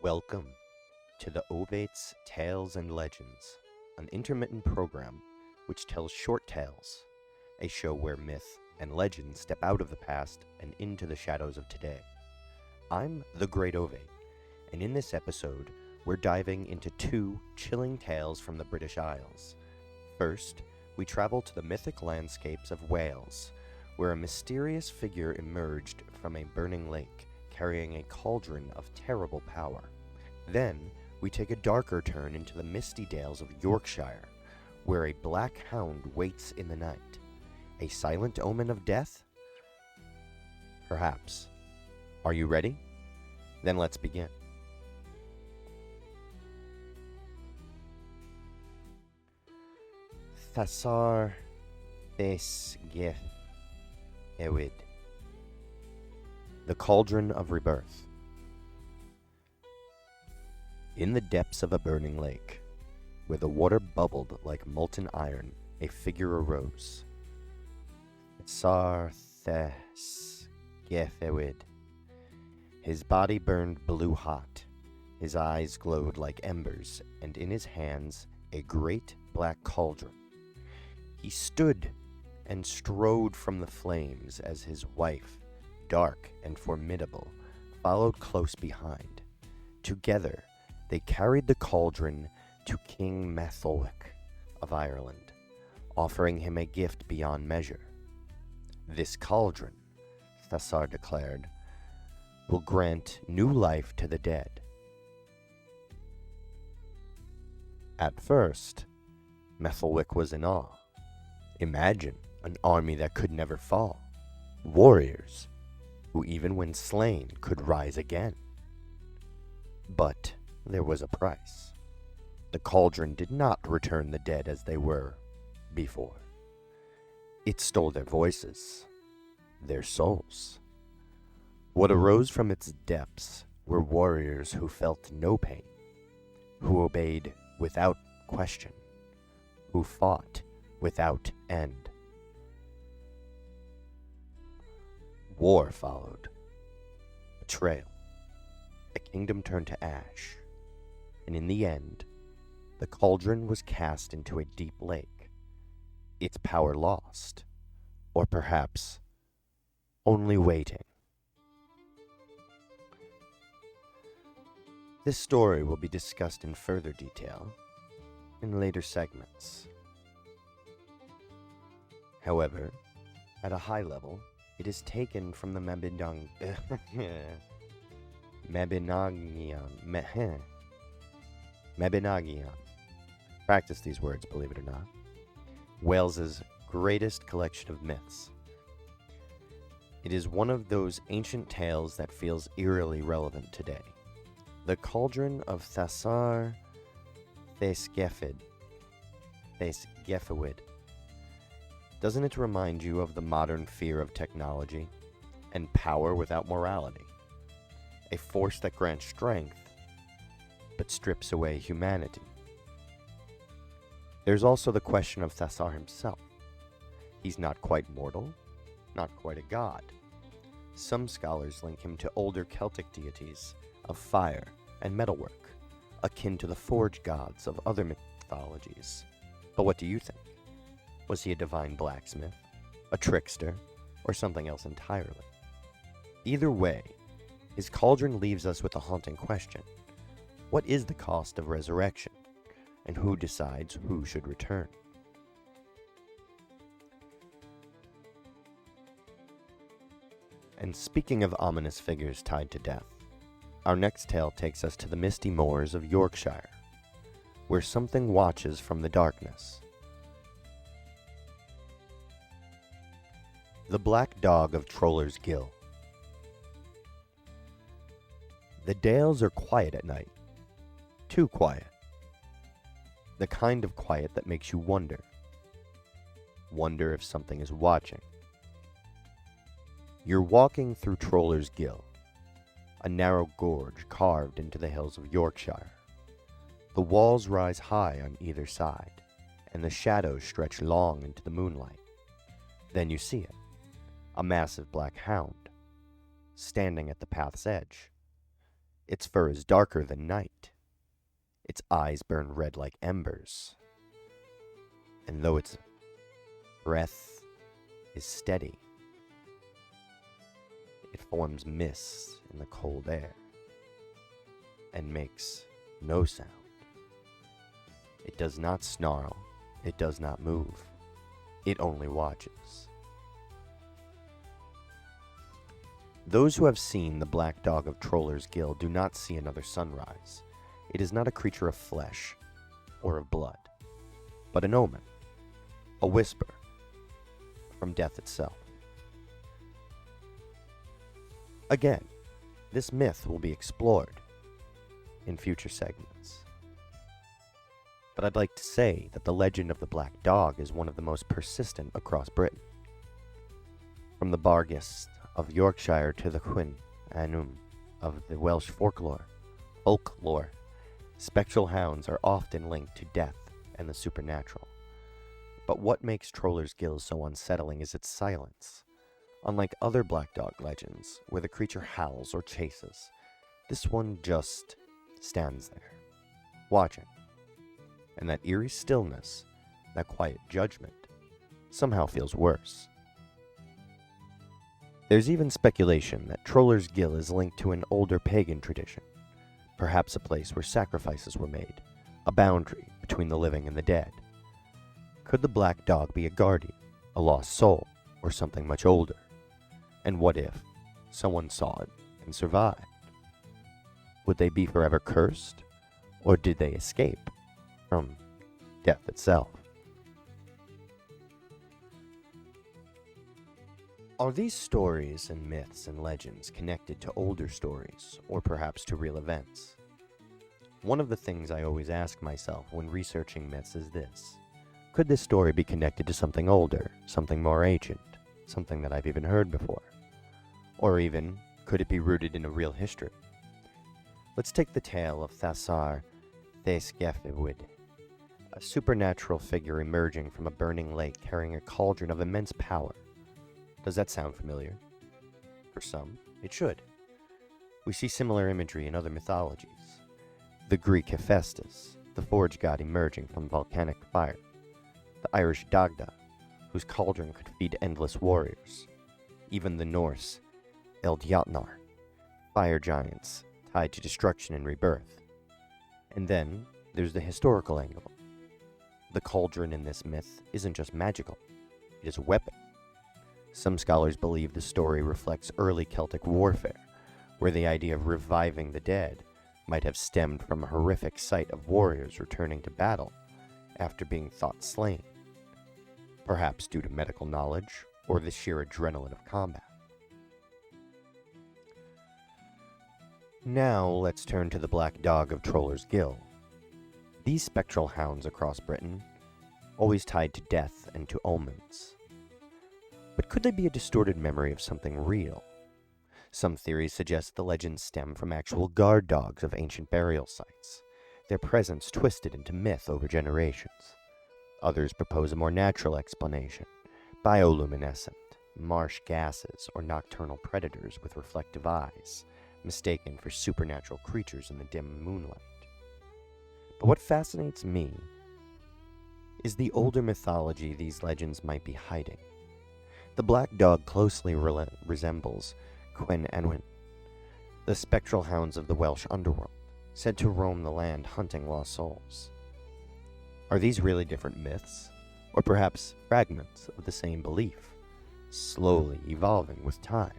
Welcome to the Ovate's Tales and Legends, an intermittent program which tells short tales, a show where myth and legend step out of the past and into the shadows of today. I'm the Great Ovate, and in this episode, we're diving into two chilling tales from the British Isles. First, we travel to the mythic landscapes of Wales, where a mysterious figure emerged from a burning lake, carrying a cauldron of terrible power. Then, we take a darker turn into the misty dales of Yorkshire, where a black hound waits in the night. A silent omen of death? Perhaps. Are you ready? Then let's begin. Thasar Thesgeth Ewid. The Cauldron of Rebirth. In the depths of a burning lake, where the water bubbled like molten iron, a figure arose. Thasar Thesgethewid. His body burned blue hot, his eyes glowed like embers, and in his hands a great black cauldron. He stood and strode from the flames as his wife, dark and formidable, followed close behind. Together, they carried the cauldron to King Matholwch of Ireland, offering him a gift beyond measure. This cauldron, Thasar declared, will grant new life to the dead. At first, Matholwch was in awe. Imagine an army that could never fall. Warriors who, even when slain, could rise again. But there was a price. The cauldron did not return the dead as they were before. It stole their voices, their souls. What arose from its depths were warriors who felt no pain, who obeyed without question, who fought without end. War followed. Betrayal. The kingdom turned to ash. And in the end, the cauldron was cast into a deep lake, its power lost, or perhaps only waiting. This story will be discussed in further detail in later segments. However, at a high level, it is taken from the Mabinogion. Practice these words, believe it or not. Wales's greatest collection of myths. It is one of those ancient tales that feels eerily relevant today. The Cauldron of Thasar Thesgethewid. Doesn't it remind you of the modern fear of technology and power without morality? A force that grants strength, but strips away humanity. There's also the question of Thasar himself. He's not quite mortal, not quite a god. Some scholars link him to older Celtic deities of fire and metalwork, akin to the forge gods of other mythologies. But what do you think? Was he a divine blacksmith, a trickster, or something else entirely? Either way, his cauldron leaves us with a haunting question. What is the cost of resurrection, and who decides who should return? And speaking of ominous figures tied to death, our next tale takes us to the misty moors of Yorkshire, where something watches from the darkness. The Black Dog of Troller's Gill. The dales are quiet at night. Too quiet. The kind of quiet that makes you wonder. Wonder if something is watching. You're walking through Troller's Gill, a narrow gorge carved into the hills of Yorkshire. The walls rise high on either side, and the shadows stretch long into the moonlight. Then you see it. A massive black hound, standing at the path's edge. Its fur is darker than night. Its eyes burn red like embers. And though its breath is steady, it forms mists in the cold air and makes no sound. It does not snarl. It does not move. It only watches. Those who have seen the black dog of Troller's Gill do not see another sunrise. It is not a creature of flesh or of blood, but an omen, a whisper from death itself. Again, this myth will be explored in future segments. But I'd like to say that the legend of the black dog is one of the most persistent across Britain. From the Barghest of Yorkshire to the Chwyn Anum of the Welsh folklore, spectral hounds are often linked to death and the supernatural. But what makes Troller's Gill so unsettling is its silence. Unlike other black dog legends, where the creature howls or chases, this one just stands there, watching. And that eerie stillness, that quiet judgment, somehow feels worse. There's even speculation that Troller's Gill is linked to an older pagan tradition, perhaps a place where sacrifices were made, a boundary between the living and the dead. Could the black dog be a guardian, a lost soul, or something much older? And what if someone saw it and survived? Would they be forever cursed, or did they escape from death itself? Are these stories and myths and legends connected to older stories, or perhaps to real events? One of the things I always ask myself when researching myths is this: could this story be connected to something older, something more ancient, something that I've even heard before? Or even, could it be rooted in a real history? Let's take the tale of Thasar Theisgefewyd, a supernatural figure emerging from a burning lake carrying a cauldron of immense power. Does that sound familiar? For some, it should. We see similar imagery in other mythologies. The Greek Hephaestus, the forge god emerging from volcanic fire. The Irish Dagda, whose cauldron could feed endless warriors. Even the Norse Eldjotnar, fire giants tied to destruction and rebirth. And then there's the historical angle. The cauldron in this myth isn't just magical, it is a weapon. Some scholars believe the story reflects early Celtic warfare, where the idea of reviving the dead might have stemmed from a horrific sight of warriors returning to battle after being thought slain, perhaps due to medical knowledge or the sheer adrenaline of combat. Now let's turn to the black dog of Troller's Gill. These spectral hounds across Britain, always tied to death and to omens. But could they be a distorted memory of something real? Some theories suggest the legends stem from actual guard dogs of ancient burial sites, their presence twisted into myth over generations. Others propose a more natural explanation: bioluminescent, marsh gases, or nocturnal predators with reflective eyes, mistaken for supernatural creatures in the dim moonlight. But what fascinates me is the older mythology these legends might be hiding. The black dog closely resembles Cwyn Anwen, the spectral hounds of the Welsh underworld, said to roam the land hunting lost souls. Are these really different myths, or perhaps fragments of the same belief, slowly evolving with time?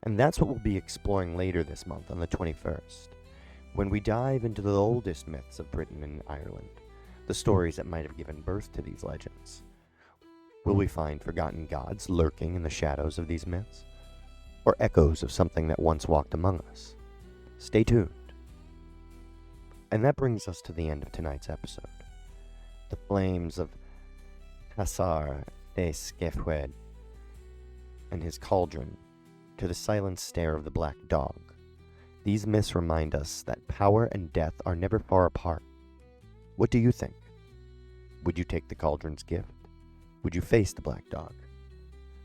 And that's what we'll be exploring later this month on the 21st, when we dive into the oldest myths of Britain and Ireland, the stories that might have given birth to these legends. Will we find forgotten gods lurking in the shadows of these myths, or echoes of something that once walked among us? Stay tuned. And that brings us to the end of tonight's episode. The flames of Thasar Theisgefewyd and his cauldron, to the silent stare of the black dog. These myths remind us that power and death are never far apart. What do you think? Would you take the cauldron's gift? Would you face the black dog?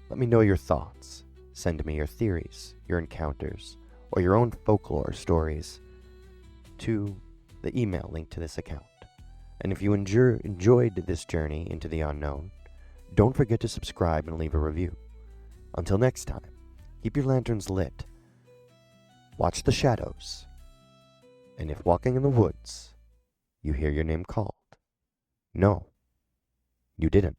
Let me know your thoughts. Send me your theories, your encounters, or your own folklore stories to the email linked to this account. And if you enjoyed this journey into the unknown, don't forget to subscribe and leave a review. Until next time, keep your lanterns lit, watch the shadows, and if walking in the woods, you hear your name called, no, you didn't.